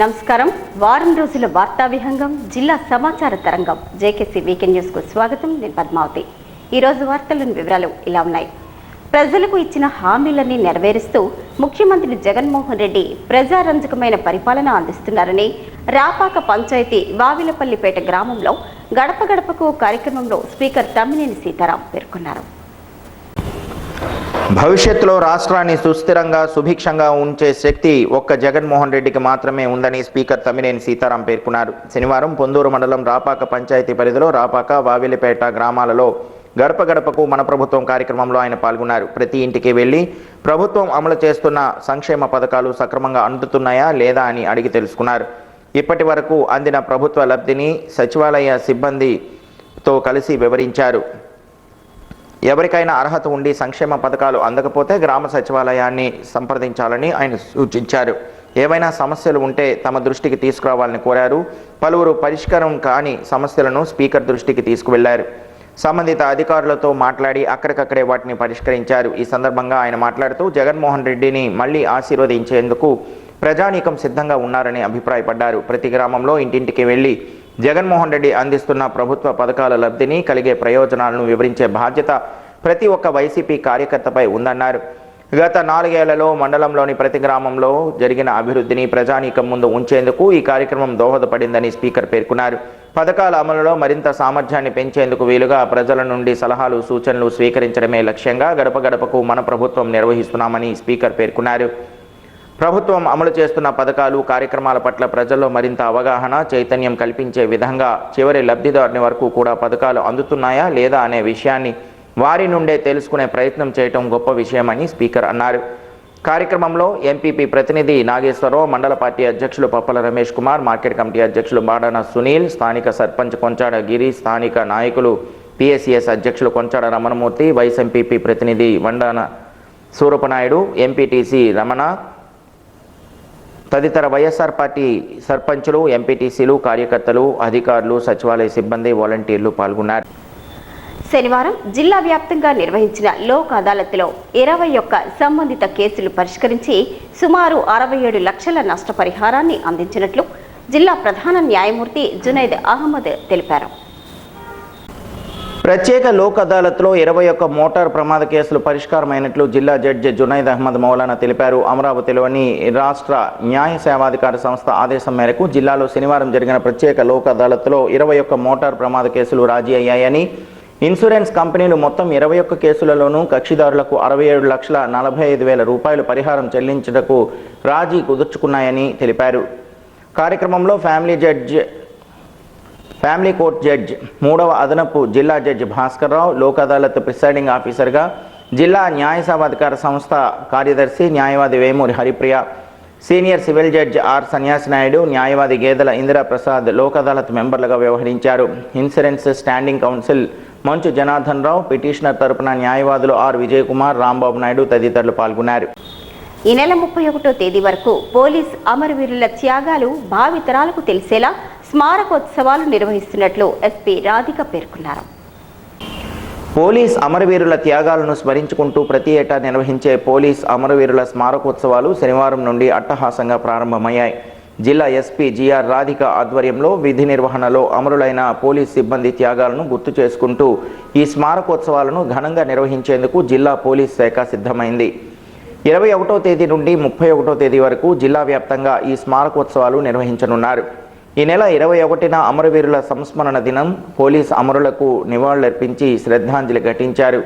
నమస్కారం. వారం రోజుల వార్తా విహంగం జిల్లా సమాచార తరంగం జేకేసీ వీకెండ్ న్యూస్ కు స్వాగతం. నేను పద్మావతి. ఈ రోజు వార్తల్లోని వివరాలు ఇలా ఉన్నాయి. ప్రజలకు ఇచ్చిన హామీలన్నీ నెరవేరుస్తూ ముఖ్యమంత్రి జగన్మోహన్ రెడ్డి ప్రజారంజకమైన పరిపాలన అందిస్తున్నారని రాపాక పంచాయతీ వావిలపల్లిపేట గ్రామంలో గడప గడపకు కార్యక్రమంలో స్పీకర్ తమ్మినేని సీతారాం పేర్కొన్నారు. భవిష్యత్తులో రాష్ట్రాన్ని సుస్థిరంగా సుభిక్షంగా ఉంచే శక్తి ఒక్క జగన్మోహన్ రెడ్డికి మాత్రమే ఉందని స్పీకర్ తమ్మినేని సీతారాం పేర్కొన్నారు. శనివారం పొందూరు మండలం రాపాక పంచాయతీ పరిధిలో రాపాక వావిలిపేట గ్రామాలలో గడప గడపకు మన ప్రభుత్వం కార్యక్రమంలో ఆయన పాల్గొన్నారు. ప్రతి ఇంటికి వెళ్లి ప్రభుత్వం అమలు చేస్తున్న సంక్షేమ పథకాలు సక్రమంగా అందుతున్నాయా లేదా అని అడిగి తెలుసుకున్నారు. ఇప్పటి వరకు అందిన ప్రభుత్వ లబ్ధిని సచివాలయ సిబ్బందితో కలిసి వివరించారు. ఎవరికైనా అర్హత ఉండి సంక్షేమ పథకాలు అందకపోతే గ్రామ సచివాలయాన్ని సంప్రదించాలని ఆయన సూచించారు. ఏవైనా సమస్యలు ఉంటే తమ దృష్టికి తీసుకురావాలని కోరారు. పలువురు పరిష్కారం కాని సమస్యలను స్పీకర్ దృష్టికి తీసుకువెళ్లారు. సంబంధిత అధికారులతో మాట్లాడి అక్కడికక్కడే వాటిని పరిష్కరించారు. ఈ సందర్భంగా ఆయన మాట్లాడుతూ జగన్మోహన్ రెడ్డిని మళ్లీ ఆశీర్వదించేందుకు ప్రజానీకం సిద్ధంగా ఉన్నారని అభిప్రాయపడ్డారు. ప్రతి గ్రామంలో ఇంటింటికి వెళ్లి జగన్మోహన్ రెడ్డి అందిస్తున్న ప్రభుత్వ పథకాల లబ్ధిని కలిగే ప్రయోజనాలను వివరించే బాధ్యత ప్రతి ఒక్క వైసీపీ కార్యకర్తపై ఉందన్నారు. గత 4 ఏళ్లలో మండలంలోని ప్రతి గ్రామంలో జరిగిన అభివృద్ధిని ప్రజానీకం ముందు ఉంచేందుకు ఈ కార్యక్రమం దోహదపడిందని స్పీకర్ పేర్కొన్నారు. పథకాల అమలులో మరింత సామర్థ్యాన్ని పెంచేందుకు వీలుగా ప్రజల నుండి సలహాలు సూచనలు స్వీకరించడమే లక్ష్యంగా గడప గడపకు మన ప్రభుత్వం నిర్వహిస్తున్నామని స్పీకర్ పేర్కొన్నారు. ప్రభుత్వం అమలు చేస్తున్న పథకాలు కార్యక్రమాల పట్ల ప్రజల్లో మరింత అవగాహన చైతన్యం కల్పించే విధంగా చివరి లబ్ధిదారుని వరకు కూడా పథకాలు అందుతున్నాయా లేదా అనే విషయాన్ని వారి నుండే తెలుసుకునే ప్రయత్నం చేయటం గొప్ప విషయమని స్పీకర్ అన్నారు. కార్యక్రమంలో ఎంపీపీ ప్రతినిధి నాగేశ్వరరావు, మండల పార్టీ అధ్యక్షులు పప్పల రమేష్ కుమార్, మార్కెట్ కమిటీ అధ్యక్షులు బాడాన సునీల్, స్థానిక సర్పంచ్ కొంచాడ గిరి, స్థానిక నాయకులు పిఎస్సిఎస్ అధ్యక్షులు కొంచాడ రమణమూర్తి, వైస్ ఎంపీపీ ప్రతినిధి వండాన సూరపనాయుడు, ఎంపీటీసీ రమణ తదితర వైఎస్ఆర్ పార్టీ సర్పంచులు, ఎంపీటీసీలు, కార్యకర్తలు, అధికారులు, సచివాలయ సిబ్బంది, వాలంటీర్లు పాల్గొన్నారు. శనివారం జిల్లా వ్యాప్తంగా నిర్వహించిన లోక్ అదాలత్లో 21 సంబంధిత కేసులు పరిష్కరించి సుమారు 67 లక్షల నష్టపరిహారాన్ని అందించినట్లు జిల్లా ప్రధాన న్యాయమూర్తి జునైద్ అహ్మద్ తెలిపారు. ప్రత్యేక లోక్ అదాలత్లో 21 మోటార్ ప్రమాద కేసులు పరిష్కారమైనట్లు జిల్లా జడ్జి జునైద్ అహ్మద్ మౌలానా తెలిపారు. అమరావతిలోని రాష్ట్ర న్యాయ సేవాధికార సంస్థ ఆదేశం మేరకు జిల్లాలో శనివారం జరిగిన ప్రత్యేక లోక్ అదాలత్లో 21 మోటార్ ప్రమాద కేసులు రాజీ అయ్యాయని, ఇన్సూరెన్స్ కంపెనీలు మొత్తం 21 కేసులలోనూ కక్షిదారులకు 67,45,000 రూపాయలు పరిహారం చెల్లించుటకు రాజీ కుదుర్చుకున్నాయని తెలిపారు. కార్యక్రమంలో ఫ్యామిలీ కోర్టు జడ్జ్ 3వ అదనపు జిల్లా జడ్జి భాస్కర్ రావు, లోక్ అదాలత్ ప్రిసైడింగ్ ఆఫీసర్గా జిల్లా న్యాయ సేవాధికార సంస్థ కార్యదర్శి న్యాయవాది Vemuri Haripriya, senior civil judge R Sanyasi Naidu, న్యాయవాది గేదెల ఇందిరా ప్రసాద్ లోక్ అదాలత్ మెంబర్లుగా వ్యవహరించారు. ఇన్సూరెన్స్ స్టాండింగ్ కౌన్సిల్ మంచు జనార్దన్ రావు, పిటిషనర్ తరపున న్యాయవాదులు ఆర్ విజయ్ కుమార్, రాంబాబు నాయుడు తదితరులు పాల్గొన్నారు. ఈ నెల 31వ తేదీ వరకు పోలీస్ అమరవీరుల త్యాగాలు భావితరాలకు తెలిసేలా స్మారకోత్సవాలు నిర్వహిస్తున్నట్లు ఎస్పీ రాధిక పేర్కొన్నారు. పోలీస్ అమరవీరుల త్యాగాలను స్మరించుకుంటూ ప్రతి ఏటా నిర్వహించే పోలీస్ అమరవీరుల స్మారకోత్సవాలు శనివారం నుండి అట్టహాసంగా ప్రారంభమయ్యాయి. జిల్లా ఎస్పీ జిఆర్ రాధిక ఆధ్వర్యంలో విధి నిర్వహణలో అమరులైన పోలీస్ సిబ్బంది త్యాగాలను గుర్తు చేసుకుంటూ ఈ స్మారకోత్సవాలను ఘనంగా నిర్వహించేందుకు జిల్లా పోలీస్ శాఖ సిద్ధమైంది. 21వ తేదీ నుండి 31వ తేదీ వరకు జిల్లా వ్యాప్తంగా ఈ స్మారకోత్సవాలు నిర్వహించనున్నారు. ఈ నెల 21న అమరవీరుల సంస్మరణ దినం. పోలీస్ అమరులకు నివాళులర్పించి శ్రద్ధాంజలి ఘటించారు.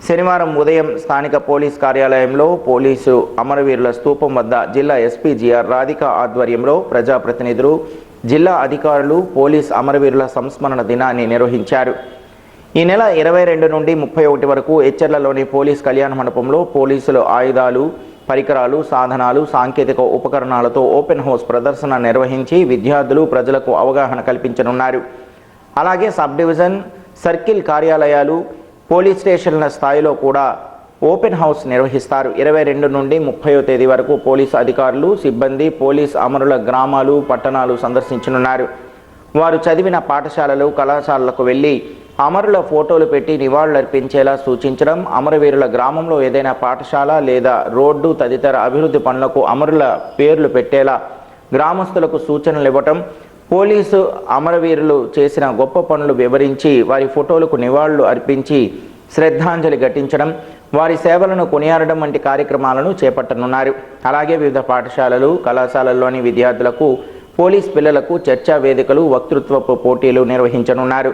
శనివారం ఉదయం స్థానిక పోలీస్ కార్యాలయంలో పోలీసు అమరవీరుల స్తూపం వద్ద జిల్లా ఎస్పీ జిఆర్ రాధిక ఆధ్వర్యంలో ప్రజాప్రతినిధులు, జిల్లా అధికారులు పోలీస్ అమరవీరుల సంస్మరణ దినాన్ని నిర్వహించారు. ఈ నెల 22 నుండి 31 వరకు ఎచ్చెర్లలోని పోలీస్ కళ్యాణ మండపంలో పోలీసులు ఆయుధాలు, పరికరాలు, సాధనాలు, సాంకేతిక ఉపకరణాలతో ఓపెన్ హౌస్ ప్రదర్శన నిర్వహించి విద్యార్థులు, ప్రజలకు అవగాహన కల్పించనున్నారు. అలాగే సబ్ డివిజన్, సర్కిల్ కార్యాలయాలు, పోలీస్ స్టేషన్ల స్థాయిలో కూడా ఓపెన్ హౌస్ నిర్వహిస్తారు. 22 నుండి 30వ తేదీ వరకు పోలీసు అధికారులు, సిబ్బంది పోలీస్ అమరుల గ్రామాలు, పట్టణాలు సందర్శించనున్నారు. వారు చదివిన పాఠశాలలు, కళాశాలలకు వెళ్లి అమరుల ఫోటోలు పెట్టి నివాళులర్పించేలా సూచించడం, అమరవీరుల గ్రామంలో ఏదైనా పాఠశాల లేదా రోడ్డు తదితర అభివృద్ధి పనులకు అమరుల పేర్లు పెట్టేలా గ్రామస్తులకు సూచనలు ఇవ్వటం, పోలీసు అమరవీరులు చేసిన గొప్ప పనులు వివరించి వారి ఫోటోలకు నివాళులు అర్పించి శ్రద్ధాంజలి ఘటించడం, వారి సేవలను కొనియాడడం వంటి కార్యక్రమాలను చేపట్టనున్నారు. అలాగే వివిధ పాఠశాలలు, కళాశాలల్లోని విద్యార్థులకు, పోలీస్ పిల్లలకు చర్చా వేదికలు, వక్తృత్వపు పోటీలు నిర్వహించనున్నారు.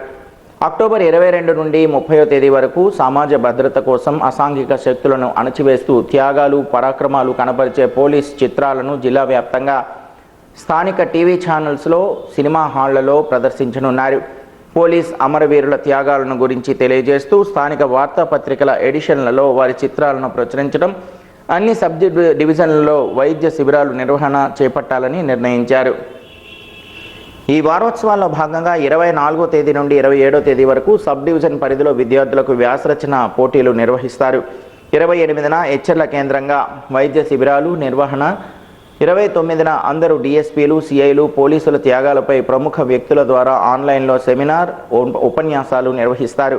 అక్టోబర్ 22 నుండి 30వ తేదీ వరకు సమాజ భద్రత కోసం అసాంఘిక శక్తులను అణచివేస్తూ త్యాగాలు, పరాక్రమాలు కనపరిచే పోలీస్ చిత్రాలను జిల్లా వ్యాప్తంగా స్థానిక టీవీ ఛానల్స్లో, సినిమా హాళ్లలో ప్రదర్శించనున్నారు. పోలీస్ అమరవీరుల త్యాగాలను గురించి తెలియజేస్తూ స్థానిక వార్తాపత్రికల ఎడిషన్లలో వారి చిత్రాలను ప్రచురించడం, అన్ని సబ్ డివిజన్లలో వైద్య శిబిరాలు నిర్వహణ చేపట్టాలని నిర్ణయించారు. ఈ వారోత్సవాల్లో భాగంగా 24వ తేదీ నుండి 27వ తేదీ వరకు సబ్ డివిజన్ పరిధిలో విద్యార్థులకు వ్యాసరచన పోటీలు నిర్వహిస్తారు. 28న హెచ్చర్ల కేంద్రంగా వైద్య శిబిరాలు నిర్వహణ, 29న అందరూ డిఎస్పీలు, సిఐలు పోలీసుల త్యాగాలపై ప్రముఖ వ్యక్తుల ద్వారా ఆన్లైన్లో సెమినార్, ఉపన్యాసాలు నిర్వహిస్తారు.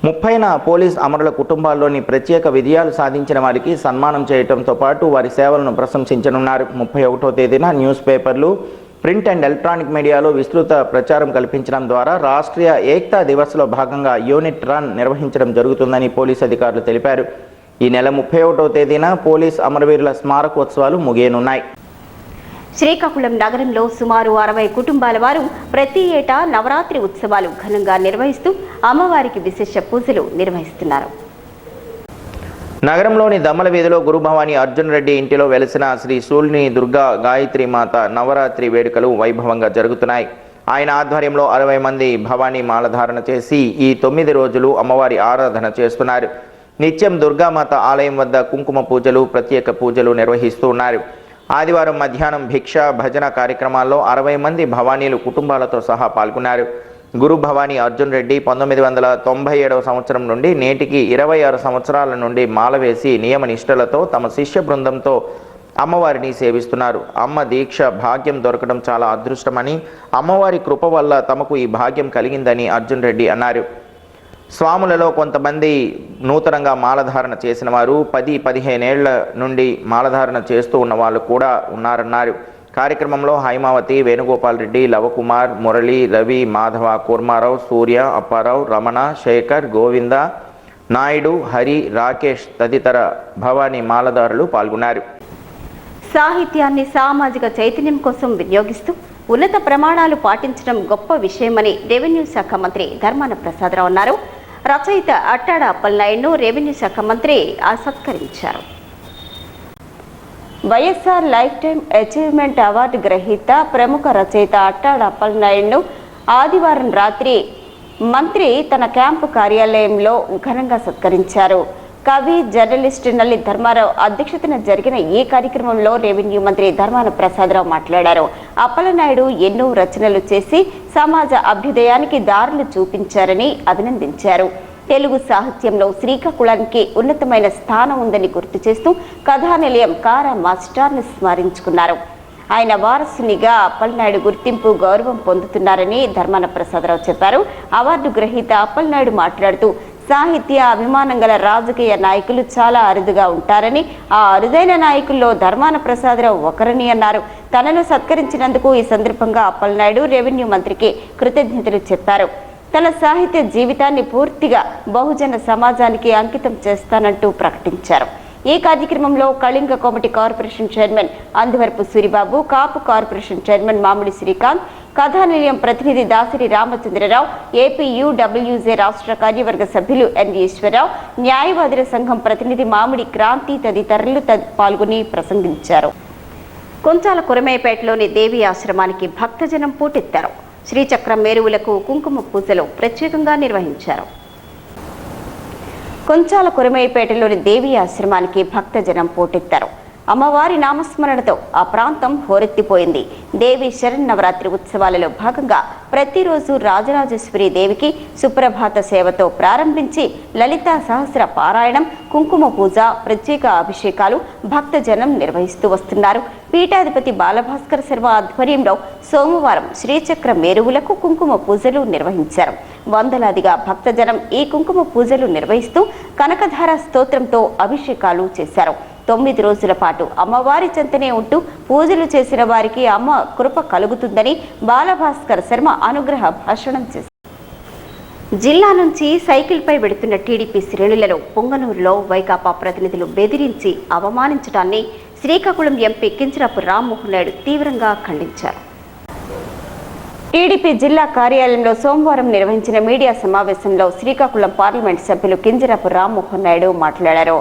30న పోలీస్ అమరుల కుటుంబాల్లోని ప్రత్యేక విజయాలు సాధించిన వారికి సన్మానం చేయడంతో పాటు వారి సేవలను ప్రశంసించనున్నారు. 31వ తేదీన న్యూస్ పేపర్లు, ప్రింట్ అండ్ ఎలక్ట్రానిక్ మీడియాలో విస్తృత ప్రచారం కల్పించడం ద్వారా రాష్ట్రీయ ఏక్తా దివస్లో భాగంగా యూనిట్ రన్ నిర్వహించడం జరుగుతుందని పోలీసు అధికారులు తెలిపారు. ఈ నెల 31వ తేదీన పోలీస్ అమరవీరుల స్మారకోత్సవాలు ముగియనున్నాయి. శ్రీకాకుళం నగరంలో సుమారు 60 కుటుంబాల వారు ప్రతి ఏటా నవరాత్రి ఉత్సవాలు ఘనంగా నిర్వహిస్తూ అమ్మవారికి విశేష పూజలు నిర్వహిస్తున్నారు. నగరంలోని దమ్మల వీధిలో గురుభవాని అర్జున్ రెడ్డి ఇంటిలో వెలిసిన శ్రీ శూల్ని దుర్గా గాయత్రి మాత నవరాత్రి వేడుకలు వైభవంగా జరుగుతున్నాయి. ఆయన ఆధ్వర్యంలో 60 మంది భవానీ మాలధారణ చేసి ఈ 9 రోజులు అమ్మవారి ఆరాధన చేస్తున్నారు. నిత్యం దుర్గామాత ఆలయం వద్ద కుంకుమ పూజలు, ప్రత్యేక పూజలు నిర్వహిస్తూ ఉన్నారు. ఆదివారం మధ్యాహ్నం భిక్ష భజన కార్యక్రమాల్లో 60 మంది భవానీలు కుటుంబాలతో సహా పాల్గొన్నారు. గురు భవానీ అర్జున్ రెడ్డి 1997వ సంవత్సరం నుండి నేటికి 26 సంవత్సరాల నుండి మాల వేసి నియమ నిష్టలతో తమ శిష్య బృందంతో అమ్మవారిని సేవిస్తున్నారు. అమ్మ దీక్ష భాగ్యం దొరకడం చాలా అదృష్టమని, అమ్మవారి కృప వల్ల తమకు ఈ భాగ్యం కలిగిందని అర్జున్ రెడ్డి అన్నారు. స్వాములలో కొంతమంది నూతనంగా మాలధారణ చేసిన వారు, 10-15 ఏళ్ల నుండి మాలధారణ చేస్తూ ఉన్న వాళ్ళు కూడా ఉన్నారన్నారు. కార్యక్రమంలో హైమావతి, వేణుగోపాల్ రెడ్డి, లవకుమార్, మురళి, రవి, మాధవ, కూర్మారావు, సూర్య, అప్పారావు, రమణ, శేఖర్, గోవింద, నాయుడు, హరి, రాకేష్ తదితర భవానీ మాలదారులు పాల్గొన్నారు. సాహిత్యాన్ని సామాజిక చైతన్యం కోసం వినియోగిస్తూ ఉన్నత ప్రమాణాలు పాటించడం గొప్ప విషయమని రెవెన్యూ శాఖ మంత్రి ధర్మాన ప్రసాదరావు అన్నారు. రచయిత అట్టాడ అప్పలనాయుడును రెవెన్యూ శాఖ మంత్రి సత్కరించారు. YSR life time achievement award గ్రహీత ప్రముఖ రచయిత అట్టాడ అప్పలనాయుడును ఆదివారం రాత్రి మంత్రి తన క్యాంపు కార్యాలయంలో ఘనంగా సత్కరించారు. కవి, జర్నలిస్టు నల్లి ధర్మారావు అధ్యక్షతన జరిగిన ఈ కార్యక్రమంలో రెవెన్యూ మంత్రి ధర్మాన ప్రసాదరావు మాట్లాడారు. అప్పలనాయుడు ఎన్నో రచనలు చేసి సమాజ అభ్యుదయానికి దారులు చూపించారని అభినందించారు. తెలుగు సాహిత్యంలో శ్రీకాకుళానికి ఉన్నతమైన స్థానం ఉందని గుర్తు చేస్తూ కథానిలయం కారా మాస్టర్ను స్మరించుకున్నారు. ఆయన వారసునిగా అప్పలనాయుడు గుర్తింపు, గౌరవం పొందుతున్నారని ధర్మాన ప్రసాదరావు చెప్పారు. అవార్డు గ్రహీత అప్పలనాయుడు మాట్లాడుతూ సాహిత్య అభిమానం గల రాజకీయ నాయకులు చాలా అరుదుగా ఉంటారని, ఆ అరుదైన నాయకుల్లో ధర్మాన ప్రసాదరావు ఒకరని అన్నారు. తనను సత్కరించినందుకు ఈ సందర్భంగా అప్పలనాయుడు రెవెన్యూ మంత్రికి కృతజ్ఞతలు చెప్పారు. తన సాహిత్య జీవితాన్ని పూర్తిగా బహుజన సమాజానికి అంకితం చేస్తానంటూ ప్రకటించారు. ఈ కార్యక్రమంలో కళింగ కోమటి కార్పొరేషన్ చైర్మన్ అందువరపు సూరిబాబు, కాపు కార్పొరేషన్ చైర్మన్ మామిడి శ్రీకాంత్, కథానిలయం ప్రతినిధి దాసరి రామచంద్రరావు, ఏపీయూడబ్ల్యూజే రాష్ట్ర కార్యవర్గ సభ్యులు ఎన్ ఈశ్వరరావు, న్యాయవాదుల సంఘం ప్రతినిధి మామిడి క్రాంతి తదితరులు పాల్గొని ప్రసంగించారు. కొంచాల కురమేపేటలోని దేవి ఆశ్రమానికి భక్తజనం పోటెత్తారు. శ్రీచక్రం మేరువులకు కుంకుమ పూజలు ప్రత్యేకంగా నిర్వహించారు. కొంచాల కురమేపేటలోని దేవి ఆశ్రమానికి భక్తజనం పోటెత్తారు. అమ్మవారి నామస్మరణతో ఆ ప్రాంతం హోరెత్తిపోయింది. దేవి శరన్నవరాత్రి ఉత్సవాలలో భాగంగా ప్రతిరోజు రాజరాజేశ్వరి దేవికి సుప్రభాత సేవతో ప్రారంభించి లలితా సహస్ర పారాయణం, కుంకుమ పూజ, ప్రత్యేక అభిషేకాలు భక్తజనం నిర్వహిస్తూ వస్తున్నారు. పీఠాధిపతి బాలభాస్కర్ శర్మ ఆధ్వర్యంలో సోమవారం శ్రీచక్ర మేరువులకు కుంకుమ పూజలు నిర్వహించారు. వందలాదిగా భక్తజనం ఈ కుంకుమ పూజలు నిర్వహిస్తూ కనకధార స్తోత్రంతో అభిషేకాలు చేశారు. 9 రోజుల పాటు అమ్మవారి చెంతనే ఉంటూ పూజలు చేసిన వారికి అమ్మ కృప కలుగుతుందని బాలభాస్కర్ శర్మ అనుగ్రహ భాషణం చేశారు. జిల్లా నుంచి సైకిల్పై వెడుతున్న టీడీపీ శ్రేణులలో పొంగనూరులో వైకాపా ప్రతినిధులు బెదిరించి అవమానించడాన్ని శ్రీకాకుళం ఎంపీ కింజరాపు రామ్మోహన్ నాయుడు తీవ్రంగా ఖండించారు. టీడీపీ జిల్లా కార్యాలయంలో సోమవారం నిర్వహించిన మీడియా సమావేశంలో శ్రీకాకుళం పార్లమెంట్ సభ్యులు కింజరాపు రామ్మోహన్ నాయుడు మాట్లాడారు.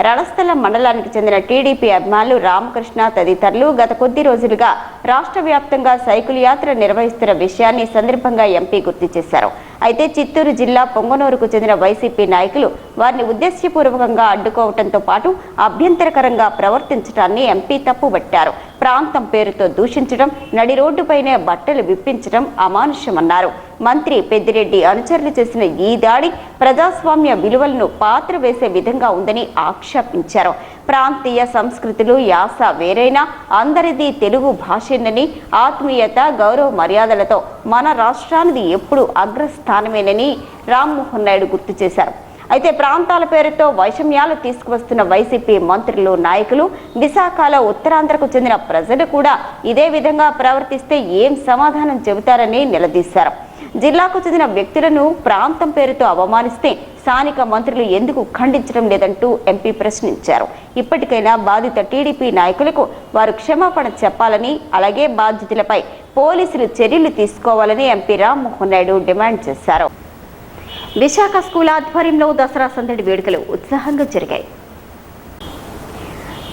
రణస్థలం మండలానికి చెందిన టీడీపీ అభిమానులు రామకృష్ణ తదితరులు గత కొద్ది రోజులుగా రాష్ట్ర వ్యాప్తంగా సైకిల్ యాత్ర నిర్వహిస్తున్న విషయాన్ని సందర్భంగా ఎంపీ గుర్తు చేశారు. అయితే చిత్తూరు జిల్లా పొంగనూరుకు చెందిన వైసీపీ నాయకులు వారిని ఉద్దేశ్యపూర్వకంగా అడ్డుకోవడంతో పాటు అభ్యంతరకరంగా ప్రవర్తించడాన్ని ఎంపీ తప్పుబట్టారు. ప్రాంతం పేరుతో దూషించడం, నడి రోడ్డుపైనే బట్టలు విప్పించడం అమానుష్యమన్నారు. మంత్రి పెద్దిరెడ్డి అనుచరులు చేసిన ఈ దాడి ప్రజాస్వామ్య విలువలను పాత్ర వేసే విధంగా ఉందని ఆక్షేపించారు. ప్రాంతీయ సంస్కృతులు యాస వేరైనా అందరిది తెలుగు భాషేనని, ఆత్మీయత గౌరవ మర్యాదలతో మన రాష్ట్రానికి ఎప్పుడు అగ్రస్థానమేనని రామ్మోహన్ నాయుడు గుర్తు చేశారు. అయితే ప్రాంతాల పేరుతో వైషమ్యాలు తీసుకువస్తున్న వైసీపీ మంత్రులు, నాయకులు, విశాఖలో ఉత్తరాంధ్రకు చెందిన ప్రజలు కూడా ఇదే విధంగా ప్రవర్తిస్తే ఏం సమాధానం చెబుతారని నిలదీశారు. జిల్లాకు చెందిన వ్యక్తులను ప్రాంతం పేరుతో అవమానిస్తే స్థానిక మంత్రులు ఎందుకు ఖండించడం లేదంటూ ఎంపీ ప్రశ్నించారు. ఇప్పటికైనా బాధిత టీడీపీ నాయకులకు వారు క్షమాపణ చెప్పాలని, అలాగే బాధితులపై పోలీసులు చర్యలు తీసుకోవాలని ఎంపీ రామ్మోహన్ నాయుడు డిమాండ్ చేశారు. విశాఖ స్కూల్ ఆధ్వర్యంలో దసరా సందడి వేడుకలు ఉత్సాహంగా జరిగాయి.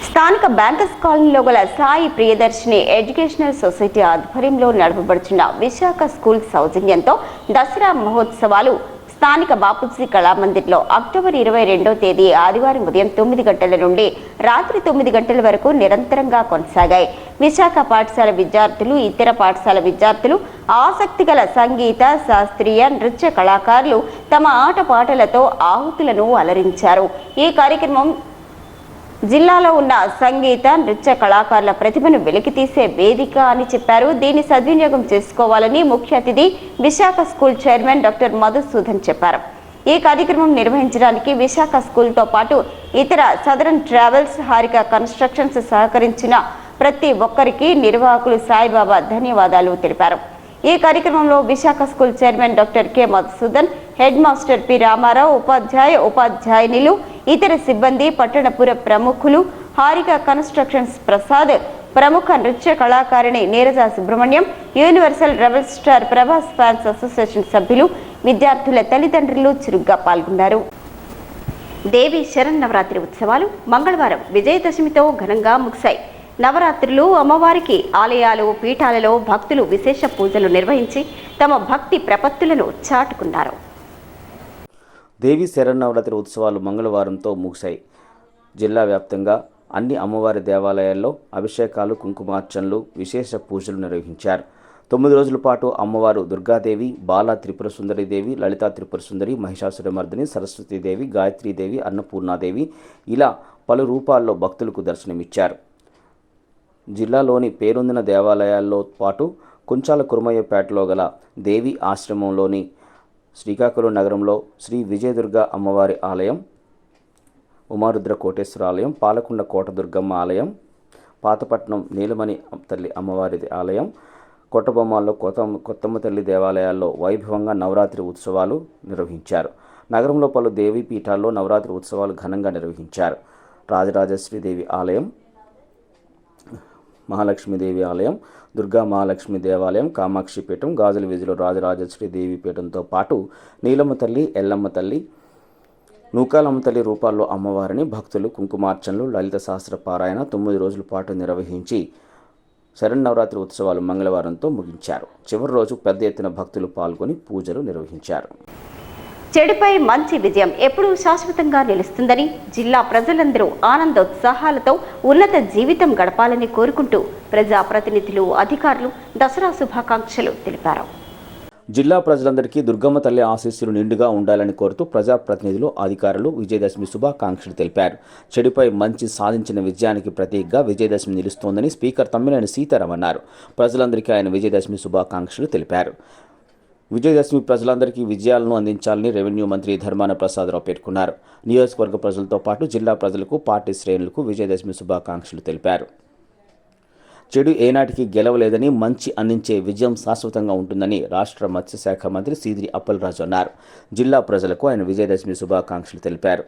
స్థానిక బ్యాంకర్స్ కాలనీలో గల సాయి ప్రియదర్శిని ఎడ్యుకేషనల్ సొసైటీ ఆధ్వర్యంలో నడపబడుతున్న విశాఖ స్కూల్ సౌజన్యంతో దసరా మహోత్సవాలు స్థానిక బాపూజీ కళామందిర్లో అక్టోబర్ 22వ తేదీ ఆదివారం ఉదయం 9 గంటల నుండి రాత్రి 9 గంటల వరకు నిరంతరంగా కొనసాగాయి. విశాఖ పాఠశాల విద్యార్థులు, ఇతర పాఠశాల విద్యార్థులు, ఆసక్తిగల సంగీత, శాస్త్రీయ, నృత్య కళాకారులు తమ ఆటపాటలతో ఆహుతులను అలరించారు. ఈ కార్యక్రమం జిల్లాలో ఉన్న సంగీత, నృత్య కళాకారుల ప్రతిభను వెలికితీసే వేదిక అని చెప్పారు. దీన్ని సద్వినియోగం చేసుకోవాలని ముఖ్య అతిథి Visakha school chairman doctor Madhusudan చెప్పారు. ఈ కార్యక్రమం నిర్వహించడానికి విశాఖ స్కూల్తో పాటు ఇతర సదరన్ ట్రావెల్స్, హారిక కన్స్ట్రక్షన్స్ సహకరించిన ప్రతి ఒక్కరికి నిర్వాహకులు సాయిబాబా ధన్యవాదాలు తెలిపారు. ఈ కార్యక్రమంలో Visakha school chairman doctor K Madhusudan, head master P Ramarao, ఉపాధ్యాయునిలు, ఇతర సిబ్బంది, పట్టణపుర ప్రముఖులు, హారిక కన్స్ట్రక్షన్స్ ప్రసాద్, ప్రముఖ నృత్య కళాకారిణి Neeraja Subrahmanyam, universal rebel star Prabhas fans association సభ్యులు, విద్యార్థుల తల్లిదండ్రులు చురుగ్గా పాల్గొన్నారు. దేవి శరన్నవరాత్రి ఉత్సవాలు మంగళవారం విజయదశమితో ఘనంగా ముగిశాయి. నవరాత్రులు అమ్మవారికి ఆలయాలు, పీఠాలలో భక్తులు విశేష పూజలు నిర్వహించి తమ భక్తి ప్రపత్తులను చాటుకున్నారు. దేవి శరన్నవరాత్రి ఉత్సవాలు మంగళవారంతో ముగిశాయి. జిల్లా వ్యాప్తంగా అన్ని అమ్మవారి దేవాలయాల్లో అభిషేకాలు, కుంకుమార్చనలు, విశేష పూజలు నిర్వహించారు. 9 రోజుల పాటు అమ్మవారు దుర్గాదేవి, బాలా త్రిపుర సుందరీదేవి, లలితా త్రిపుర సుందరి, మహిషాసురమర్దిని, సరస్వతీదేవి, గాయత్రీదేవి, అన్నపూర్ణాదేవి ఇలా పలు రూపాల్లో భక్తులకు దర్శనమిచ్చారు. జిల్లాలోని పేరొందిన దేవాలయాల్లో పాటు కుంచాల కురుమయ్యపేటలో గల దేవి ఆశ్రమంలోని శ్రీకాకుళం నగరంలో శ్రీ విజయదుర్గ అమ్మవారి ఆలయం, ఉమారుద్ర కోటేశ్వర ఆలయం, పాలకొండ కోట దుర్గమ్మ ఆలయం, పాతపట్నం నీలమణి తల్లి అమ్మవారి ఆలయం, కొట్టబొమ్మల్లో కొత్తమ్మ తల్లి దేవాలయాల్లో వైభవంగా నవరాత్రి ఉత్సవాలు నిర్వహించారు. నగరంలో పలు దేవీ పీఠాల్లో నవరాత్రి ఉత్సవాలు ఘనంగా నిర్వహించారు. రాజరాజేశ్వరీదేవి ఆలయం, మహాలక్ష్మీదేవి ఆలయం, దుర్గా మహాలక్ష్మి దేవాలయం, కామాక్షి పీఠం, గాజుల వీధిలో రాజరాజేశ్వరి దేవి పీఠంతో పాటు నీలమ్మ తల్లి, ఎల్లమ్మ తల్లి, నూకాలమ్మ తల్లి రూపాల్లో అమ్మవారిని భక్తులు కుంకుమార్చనలు, లలిత శాస్త్ర పారాయణ 9 రోజుల పాటు నిర్వహించి శరన్నవరాత్రి ఉత్సవాలు మంగళవారంతో ముగించారు. చివరి రోజు పెద్ద ఎత్తున భక్తులు పాల్గొని పూజలు నిర్వహించారు. చెడుపై మంచి విజయం ఎప్పుడూ శాశ్వతంగా నిలుస్తుందని, జిల్లా ప్రజలందరూ ఆనందోత్సాహాలతో ఉన్నత జీవితం గడపాలని కోరుకుంటూ ప్రజాప్రతినిధులు, అధికారులు దసరా శుభాకాంక్షలు తెలిపారు. జిల్లా ప్రజలందరికీ దుర్గమ్మ తల్లి ఆశీస్సులు నిండుగా ఉండాలని కోరుతూ ప్రజాప్రతినిధులు, అధికారులు విజయదశమి శుభాకాంక్షలు తెలిపారు. చెడుపై మంచి సాధించిన విజయానికి ప్రతీకగా విజయదశమి నిలుస్తోందని స్పీకర్ తమ్మినేని సీతారాం అన్నారు. ప్రజలందరికీ ఆయన విజయదశమి శుభాకాంక్షలు తెలిపారు. విజయదశమి ప్రజలందరికీ విజయాలను అందించాలని రెవెన్యూ మంత్రి ధర్మాన ప్రసాదరావు పేర్కొన్నారు. నియోజకవర్గ ప్రజలతో పాటు జిల్లా ప్రజలకు, పార్టీ శ్రేణులకు విజయదశమి శుభాకాంక్షలు తెలిపారు. చెడు ఏనాటికి గెలవలేదని, మంచి అందించే విజయం శాశ్వతంగా ఉంటుందని రాష్ట్ర మత్స్యశాఖ మంత్రి సీదిరి అప్పలరాజు అన్నారు. జిల్లా ప్రజలకు ఆయన విజయదశమి శుభాకాంక్షలు తెలిపారు.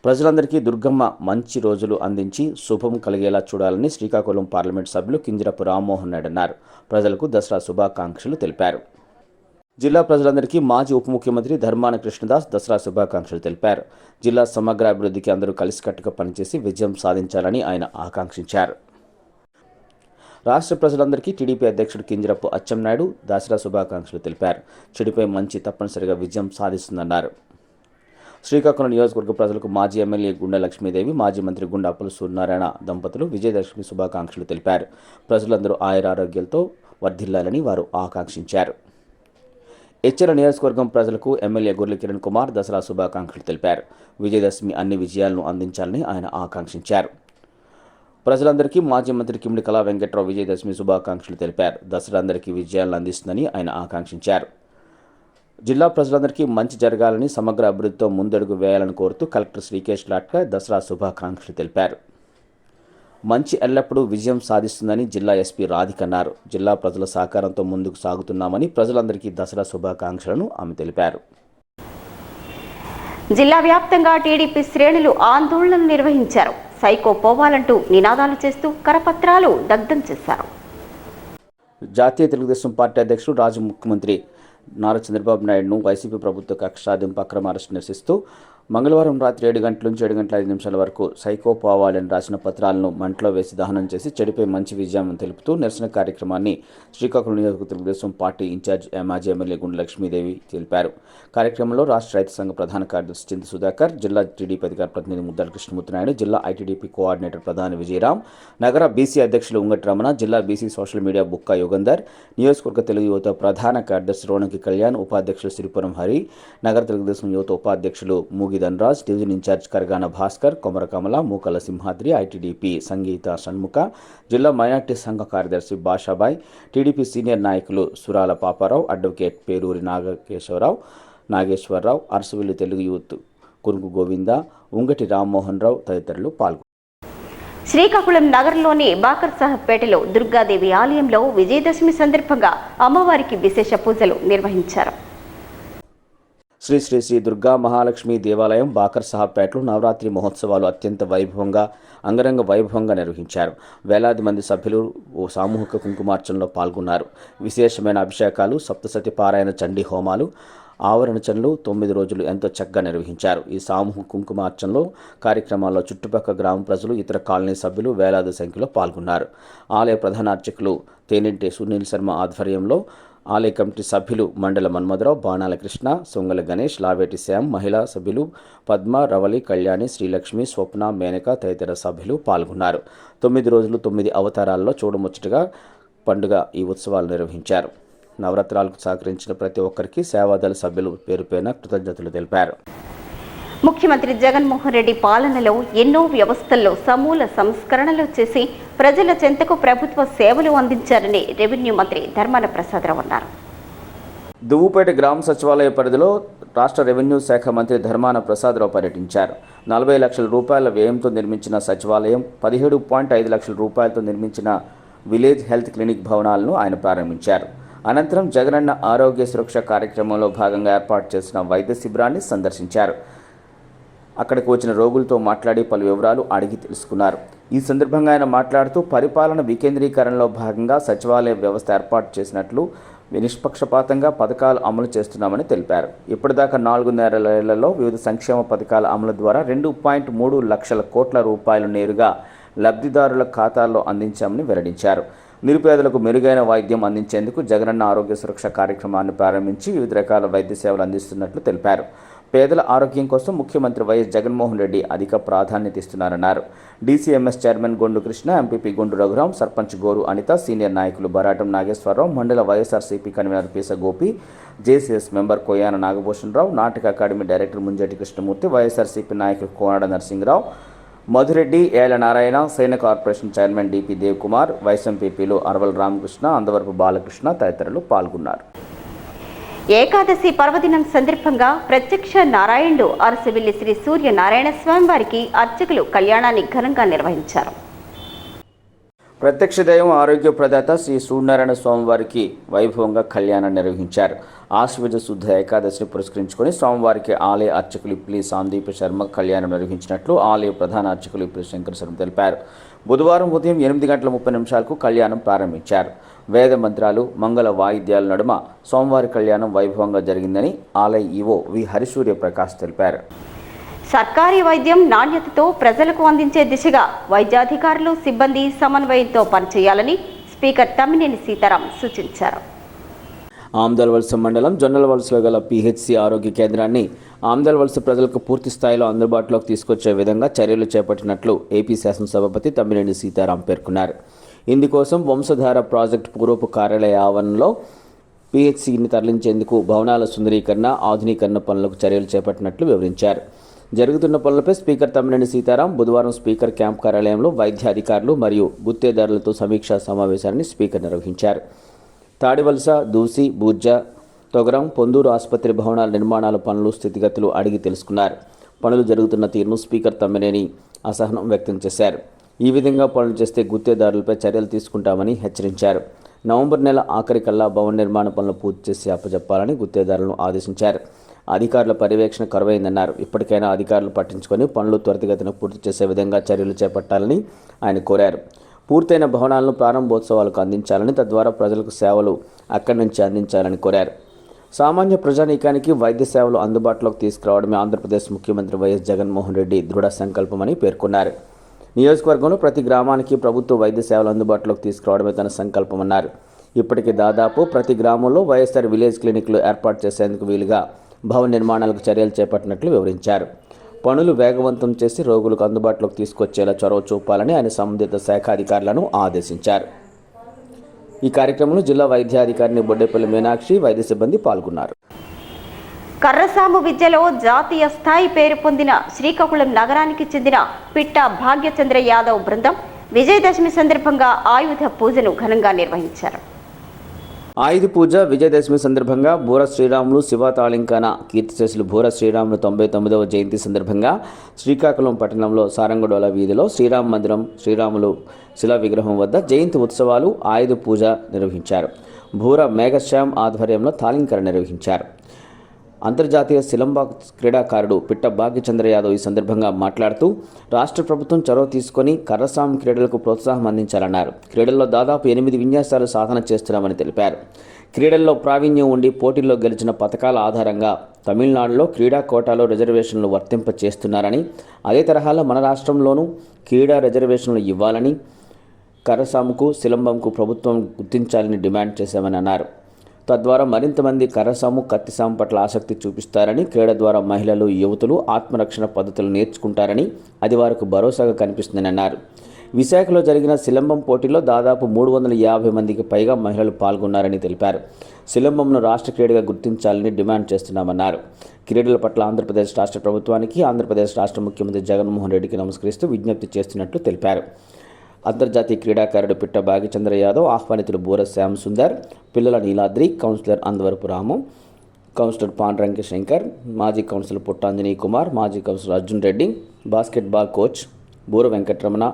ప్రజలందరికీ దుర్గమ్మ మంచి రోజులు అందించి శుభం కలిగేలా చూడాలని శ్రీకాకుళం పార్లమెంట్ సభ్యులు కింజరపు రామ్మోహన్ నాయుడు అన్నారు. ప్రజలకు దసరా శుభాకాంక్షలు తెలిపారు. జిల్లా ప్రజలందరికీ మాజీ ఉప ముఖ్యమంత్రి ధర్మాన కృష్ణదాస్ దసరా శుభాకాంక్షలు తెలిపారు. జిల్లా సమగ్ర అభివృద్ధికి అందరూ కలిసికట్టుగా పనిచేసి విజయం సాధించాలని ఆయన ఆకాంక్షించారు. రాష్ట్ర ప్రజలందరికీ టీడీపీ అధ్యక్షుడు కింజరపు అచ్చెన్నాయుడు దసరా శుభాకాంక్షలు తెలిపారు. చెడుపై మంచి తప్పనిసరిగా విజయం సాధిస్తుందన్నారు. శ్రీకాకుళం నియోజకవర్గ ప్రజలకు మాజీ ఎమ్మెల్యే గుండా లక్ష్మీదేవి, మాజీ మంత్రి గుండా అప్పల సూర్యనారాయణ దంపతులు విజయదశమి శుభాకాంక్షలు తెలిపారు. ప్రజలందరూ ఆయురారోగ్యాలతో వర్ధిల్లాలని వారు ఆకాంక్షించారు. ఎచ్చెల నియోజకవర్గం ప్రజలకు ఎమ్మెల్యే గొర్రెల కిరణ్ కుమార్ దసరా శుభాకాంక్షలు తెలిపారు. విజయదశమి అన్ని విజయాలను అందించాలని ఆయన ఆకాంక్షించారు. ప్రజలందరికీ మాజీ మంత్రి కిమిడి కళా వెంకట్రావు విజయదశమి శుభాకాంక్షలు తెలిపారు. దసరా అందరికీ విజయాలను అందిస్తుందని ఆయన ఆకాంక్షించారు. జిల్లా ప్రజలందరికీ మంచి జరగాలని, సమగ్ర అభివృద్ధితో ముందడుగు వేయాలని కోరుతూ కలెక్టర్ శ్రీకేష్ లాట్కా దసరా శుభాకాంక్షలు తెలిపారు. మంచి ఎల్లప్పుడూ విజయం సాధిస్తుందని జిల్లా ఎస్పీ రాధిక అన్నారు. జిల్లా ప్రజల సహకారంతో ముందుకు సాగుతున్నామని ప్రజలందరికీ దసరా శుభాకాంక్షలను ఆమె తెలిపారు. జిల్లా వ్యాప్తంగా టీడీపీ శ్రేణులు ఆందోళనలు నిర్వహించారు. సైకో పోవాలంటూ నినాదాలు చేస్తూ కరపత్రాలు దగ్ధం చేశారు. జాతీయ తెలుగుదేశం పార్టీ అధ్యక్షుడు రాజు ముఖ్యమంత్రి నారా చంద్రబాబు నాయుడును వైసీపీ ప్రభుత్వ కక్షాదింపు అక్రమ అరెస్టు నిరసిస్తూ మంగళవారం రాత్రి 7 గంటల నుంచి 7 గంటల 5 నిమిషాల వరకు సైకో పోవాలని రాసిన పత్రాలను మంటలో వేసి దహనం చేసి చెడుపై మంచి విజయం తెలుపుతూ నిరసన కార్యక్రమాన్ని శ్రీకాకుళం నియోజకవర్గ తెలుగుదేశం పార్టీ ఇన్ఛార్జ్ మాజీ ఎమ్మెల్యే గుండా లక్ష్మీదేవి తెలిపారు. కార్యక్రమంలో రాష్ట్ర రైతు సంఘ ప్రధాన కార్యదర్శి చింత సుధాకర్, జిల్లా టీడీపీ అధికార ప్రతినిధి ముద్దాల కృష్ణమూర్తి నాయుడు, జిల్లా ఐటీడీపీ కోఆర్డినేటర్ ప్రధాని విజయరాం, నగర బీసీ అధ్యక్షులు ఉంగటి రమణ, జిల్లా బీసీ సోషల్ మీడియా బుక్కా యుగంధర్, నియోజకవర్గ తెలుగు యువత ప్రధాన కార్యదర్శి రోణకి కళ్యాణ్, ఉపాధ్యక్షులు సిరిపురం హరి, నగర తెలుగుదేశం యువత ఉపాధ్యక్షులు మూగి ధనరాజ్, డివిజన్ ఇన్ఛార్జ్ కరగాన భాస్కర్, కొమర కమల, మూకల సింహాద్రి, ఐటీడీపీ సంగీత షణ్ముఖ, జిల్లా మైనార్టీ సంఘ కార్యదర్శి బాషాబాయ్, టీడీపీ సీనియర్ నాయకులు సురాల పాపారావు, అడ్వకేట్ పేరూరి నాగేశ్వరరావు, అరసవిల్లు తెలుగు యూత్ కురుగు గోవింద, ఉంగటి రామ్మోహన్ రావు తదితరులు పాల్గొన్నారు. శ్రీకాకుళం నగరంలోని బాకర్ సాహెబ్పేటలో దుర్గాదేవి ఆలయంలో విజయదశమి సందర్భంగా అమ్మవారికి విశేష పూజలు నిర్వహించారు. శ్రీ శ్రీ శ్రీ దుర్గా మహాలక్ష్మి దేవాలయం బాకర్ సాహెబ్పేటలో నవరాత్రి మహోత్సవాలు అత్యంత అంగరంగ వైభవంగా నిర్వహించారు. వేలాది మంది సభ్యులు సామూహిక కుంకుమార్చనలో పాల్గొన్నారు. విశేషమైన అభిషేకాలు, సప్తసతి పారాయణ, చండీ హోమాలు, ఆవరణచనలు 9 రోజులు ఎంతో చక్కగా నిర్వహించారు. ఈ సామూహిక కుంకుమార్చనలో కార్యక్రమాల్లో చుట్టుపక్కల గ్రామ ప్రజలు, ఇతర కాలనీ సభ్యులు వేలాది సంఖ్యలో పాల్గొన్నారు. ఆలయ ప్రధాన అర్చకులు తేనెంటి సునీల్ శర్మ ఆధ్వర్యంలో ఆలయ కమిటీ సభ్యులు మండల మన్మధరావు, బాణాల కృష్ణ, సొంగల గణేష్, లావేటి శ్యామ్, మహిళా సభ్యులు పద్మ, రవలి, కళ్యాణి, శ్రీలక్ష్మి, స్వప్న, మేనక తదితర సభ్యులు పాల్గొన్నారు. 9 రోజులు 9 అవతారాల్లో చూడముచ్చటగా పండుగ ఈ ఉత్సవాలు నిర్వహించారు. నవరాత్రాలకు సహకరించిన ప్రతి ఒక్కరికి సేవాదళ సభ్యులు పేరుపైన కృతజ్ఞతలు తెలిపారు. ముఖ్యమంత్రి జగన్మోహన్ రెడ్డి పాలనలో ఎన్నో వ్యవస్థల్లో సమూల సంస్కరణలు చేసి ప్రజల చెంతకు ప్రభుత్వ సేవలు అందించారని రెవెన్యూ మంత్రి ధర్మాన ప్రసాదరావు అన్నారు. దువ్వుపేట గ్రామ సచివాలయ పరిధిలో రాష్ట్ర రెవెన్యూ శాఖ మంత్రి ధర్మాన ప్రసాదరావు పర్యటించారు. 40 లక్షల రూపాయల వ్యయంతో నిర్మించిన సచివాలయం, 17.5 లక్షల రూపాయలతో నిర్మించిన విలేజ్ హెల్త్ క్లినిక్ భవనాలను ఆయన ప్రారంభించారు. అనంతరం జగనన్న ఆరోగ్య సురక్ష కార్యక్రమంలో భాగంగా ఏర్పాటు చేసిన వైద్య శిబిరాన్ని సందర్శించారు. అక్కడికి వచ్చిన రోగులతో మాట్లాడి పలు వివరాలు అడిగి తెలుసుకున్నారు. ఈ సందర్భంగా ఆయన మాట్లాడుతూ పరిపాలన వికేంద్రీకరణలో భాగంగా సచివాలయ వ్యవస్థ ఏర్పాటు చేసినట్లు, నిష్పక్షపాతంగా పథకాలు అమలు చేస్తున్నామని తెలిపారు. ఇప్పటిదాకా 4.5 ఏళ్లలో వివిధ సంక్షేమ పథకాల అమలు ద్వారా 2.3 లక్షల కోట్ల రూపాయలు నేరుగా లబ్ధిదారుల ఖాతాల్లో అందించామని వెల్లడించారు. నిరుపేదలకు మెరుగైన వైద్యం అందించేందుకు జగనన్న ఆరోగ్య సురక్ష కార్యక్రమాన్ని ప్రారంభించి వివిధ రకాల వైద్య సేవలు అందిస్తున్నట్లు తెలిపారు. పేదల ఆరోగ్యం కోసం ముఖ్యమంత్రి వైఎస్ జగన్మోహన్ రెడ్డి అధిక ప్రాధాన్యత ఇస్తున్నారన్నారు. DCMS chairman Gondu Krishna, MPP Gundu Raghuram, sarpanch గోరు అనిత, సీనియర్ నాయకులు బరాటం నాగేశ్వరరావు, మండల YSRCP convener Peesa Gopi, JCS member Koyyana Nagabhushanarao, నాటక academy director Munjati Krishnamurthy, YSRCP నాయకులు కోనాడ నరసింహరావు, మధురెడ్డి, ఏల నారాయణ, సైన corporation chairman DP Dev Kumar, వైఎస్ఎంపీపీలు అరవల్ రామకృష్ణ, అందవరపు బాలకృష్ణ తదితరులు పాల్గొన్నారు. ఏకాదశి పర్వదినం సందర్భంగా ప్రత్యక్ష నారాయణుడు అరసవిల్లి శ్రీ సూర్య నారాయణ స్వామి వారికి అర్చకులు కళ్యాణాన్ని ఘనంగా నిర్వహించారు. ప్రత్యక్ష దైవం ఆరోగ్య ప్రదాత శ్రీ సూర్యనారాయణ స్వామివారికి వైభవంగా కళ్యాణం నిర్వహించారు. ఆశ్వయుజ శుద్ధ ఏకాదశిని పురస్కరించుకొని స్వామివారికి ఆలయ అర్చకులు ఇప్పిలి సందీప్ శర్మ కళ్యాణం నిర్వహించినట్లు ఆలయ ప్రధాన అర్చకులు ఇప్పిలి శంకర్ శర్మ తెలిపారు. బుధవారం ఉదయం 8:30 కళ్యాణం ప్రారంభించారు. వేద మంత్రాలు, మంగళ వాయిద్యాల నడుమ స్వామివారి కళ్యాణం వైభవంగా జరిగిందని ఆలయ ఈవో వి హరిసూర్య ప్రకాష్ తెలిపారు. సర్కారీ వైద్యం నాణ్యతతో ప్రజలకు అందించే దిశగా వైద్యాధికారులు, సిబ్బంది సమన్వయంతో పనిచేయాలని స్పీకర్ తమ్మినేని సీతారాం సూచించారు. ఆమ్దల్వలస మండలం జొన్నలవలసలో గల పిహెచ్సి ఆరోగ్య కేంద్రాన్ని ఆమ్దల్వలస ప్రజలకు పూర్తి స్థాయిలో అందుబాటులోకి తీసుకొచ్చే విధంగా చర్యలు చేపట్టినట్లు ఏపీ శాసనసభాపతి తమ్మినేని సీతారాం పేర్కొన్నారు. ఇందుకోసం వంశధార ప్రాజెక్టు పూర్వపు కార్యాలయ ఆవరణలో పిహెచ్సిని తరలించేందుకు భవనాల సుందరీకరణ, ఆధునీకరణ పనులకు చర్యలు చేపట్టినట్లు వివరించారు. జరుగుతున్న పనులపై స్పీకర్ తమ్మినేని సీతారాం బుధవారం స్పీకర్ క్యాంప్ కార్యాలయంలో వైద్యాధికారులు మరియు గుత్తేదారులతో సమీక్షా సమావేశాన్ని స్పీకర్ నిర్వహించారు. తాడివలస, దూసి, బూర్జ, తొగరం, పొందూరు ఆసుపత్రి భవనాల నిర్మాణాల పనులు స్థితిగతులు అడిగి తెలుసుకున్నారు. పనులు జరుగుతున్న తీరును స్పీకర్ తమ్మినేని అసహనం వ్యక్తం చేశారు. ఈ విధంగా పనులు చేస్తే గుత్తేదారులపై చర్యలు తీసుకుంటామని హెచ్చరించారు. నవంబర్ నెల ఆఖరికల్లా భవన నిర్మాణ పనులు పూర్తి చేసి అప్పచెప్పాలని గుత్తేదారులను ఆదేశించారు. అధికారుల పర్యవేక్షణ కరువైందన్నారు. ఇప్పటికైనా అధికారులు పట్టించుకొని పనులు త్వరితగతిన పూర్తి చేసే విధంగా చర్యలు చేపట్టాలని ఆయన కోరారు. పూర్తయిన భవనాలను ప్రారంభోత్సవాలకు అందించాలని, తద్వారా ప్రజలకు సేవలు అక్కడి నుంచి అందించాలని కోరారు. సామాన్య ప్రజానీకానికి వైద్య సేవలు అందుబాటులోకి తీసుకురావడమే ఆంధ్రప్రదేశ్ ముఖ్యమంత్రి వైఎస్ జగన్మోహన్ రెడ్డి దృఢ సంకల్పమని పేర్కొన్నారు. నియోజకవర్గంలో ప్రతి గ్రామానికి ప్రభుత్వ వైద్య సేవలు అందుబాటులోకి తీసుకురావడమే తన సంకల్పమన్నారు. ఇప్పటికే దాదాపు ప్రతి గ్రామంలో వైఎస్ఆర్ విలేజ్ క్లినిక్లు ఏర్పాటు చేసేందుకు వీలుగా భవన నిర్మాణాలకు చర్యలు చేపట్టినట్లు వివరించారు. పనులు వేగవంతం చేసి రోగులకు అందుబాటులోకి తీసుకొచ్చేలా చొరవ చూపాలని ఆయన సంబంధిత శాఖ అధికారులను ఆదేశించారు. ఈ కార్యక్రమంలో జిల్లా వైద్యాధికారిని బొడ్డేపల్లి మీనాక్షి, వైద్య సిబ్బంది పాల్గొన్నారు. కర్రసాము విద్యలో జాతీయ స్థాయి పేరు పొందిన శ్రీకాకుళం నగరానికి చెందిన పిట్ట భాగ్యచంద్ర యాదవ్ బృందం విజయదశమి సందర్భంగా ఆయుధ పూజను ఘనంగా నిర్వహించారు. ఆయుధ పూజ విజయదశమి సందర్భంగా బూర శ్రీరాములు శివ తాళింకాన కీర్తిశేషులు బూర శ్రీరాములు 99వ జయంతి సందర్భంగా శ్రీకాకుళం పట్టణంలో సారంగడోల వీధిలో శ్రీరామ మందిరం శ్రీరాములు శిలా విగ్రహం వద్ద జయంతి ఉత్సవాలు, ఆయుధ పూజ నిర్వహించారు. బూర మేఘశ్యామ్ ఆధ్వర్యంలో తాళింకరణ నిర్వహించారు. అంతర్జాతీయ శిలంబ క్రీడాకారుడు పిట్ట భాగ్యచంద్ర యాదవ్ ఈ సందర్భంగా మాట్లాడుతూ రాష్ట్ర ప్రభుత్వం చొరవ తీసుకొని కర్రసాము క్రీడలకు ప్రోత్సాహం అందించాలన్నారు. క్రీడల్లో దాదాపు 8 విన్యాసాలు సాధన చేస్తున్నామని తెలిపారు. క్రీడల్లో ప్రావీణ్యం ఉండి పోటీల్లో గెలిచిన పథకాల ఆధారంగా తమిళనాడులో క్రీడా కోటాలో రిజర్వేషన్లు వర్తింప చేస్తున్నారని, అదే తరహాలో మన రాష్ట్రంలోనూ క్రీడా రిజర్వేషన్లు ఇవ్వాలని, కర్రసాముకు శిలంబంకు ప్రభుత్వం గుర్తించాలని డిమాండ్ చేశామని అన్నారు. తద్వారా మరింత మంది కర్రసాము, కత్తిసాము పట్ల ఆసక్తి చూపిస్తారని, క్రీడ ద్వారా మహిళలు, యువతులు ఆత్మరక్షణ పద్ధతులు నేర్చుకుంటారని అది వారికి భరోసాగా కనిపిస్తుందని అన్నారు. విశాఖలో జరిగిన శిలంబం పోటీలో దాదాపు 350 మందికి పైగా మహిళలు పాల్గొన్నారని తెలిపారు. శిలంబంను రాష్ట్ర క్రీడగా గుర్తించాలని డిమాండ్ చేస్తున్నామన్నారు. క్రీడల పట్ల ఆంధ్రప్రదేశ్ రాష్ట్ర ప్రభుత్వానికి, ఆంధ్రప్రదేశ్ రాష్ట్ర ముఖ్యమంత్రి జగన్మోహన్ రెడ్డికి నమస్కరిస్తూ విజ్ఞప్తి చేస్తున్నట్లు తెలిపారు. అంతర్జాతీయ క్రీడాకారుడు పిట్ట భాగ్యచంద్ర యాదవ్, ఆహ్వానితులు బూర శ్యామ్ సుందర్, పిల్లల నీలాద్రి, కౌన్సిలర్ అందవరపు రాము, కౌన్సిలర్ పాండ్రంకి శంకర్, మాజీ కౌన్సిలర్ పుట్టాంజనీ కుమార్, మాజీ councillor Arjun Reddy, basketball coach Boora Venkataramana,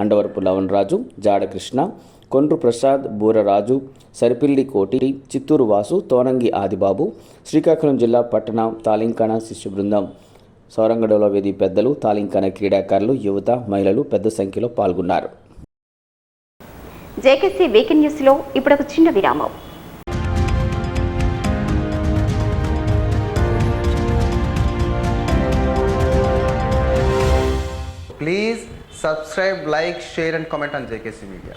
అండవరపు Lavan రాజు, జాడ కృష్ణ, కొండ్రు ప్రసాద్, బూర రాజు, సరిపిల్లి కోటి, చిత్తూరు వాసు, తోనంగి ఆదిబాబు, శ్రీకాకుళం జిల్లా పట్టణ తాలింకాణ శిష్య బృందం, సౌరంగడోల వేది పెద్దలు, తాలింకాణ క్రీడాకారులు, యువత, మహిళలు పెద్ద సంఖ్యలో పాల్గొన్నారు. జేకేసీ వీకెండ్ న్యూస్లో ఇప్పుడు ఒక చిన్న విరామం. Please subscribe, like, share and comment on JKC Media.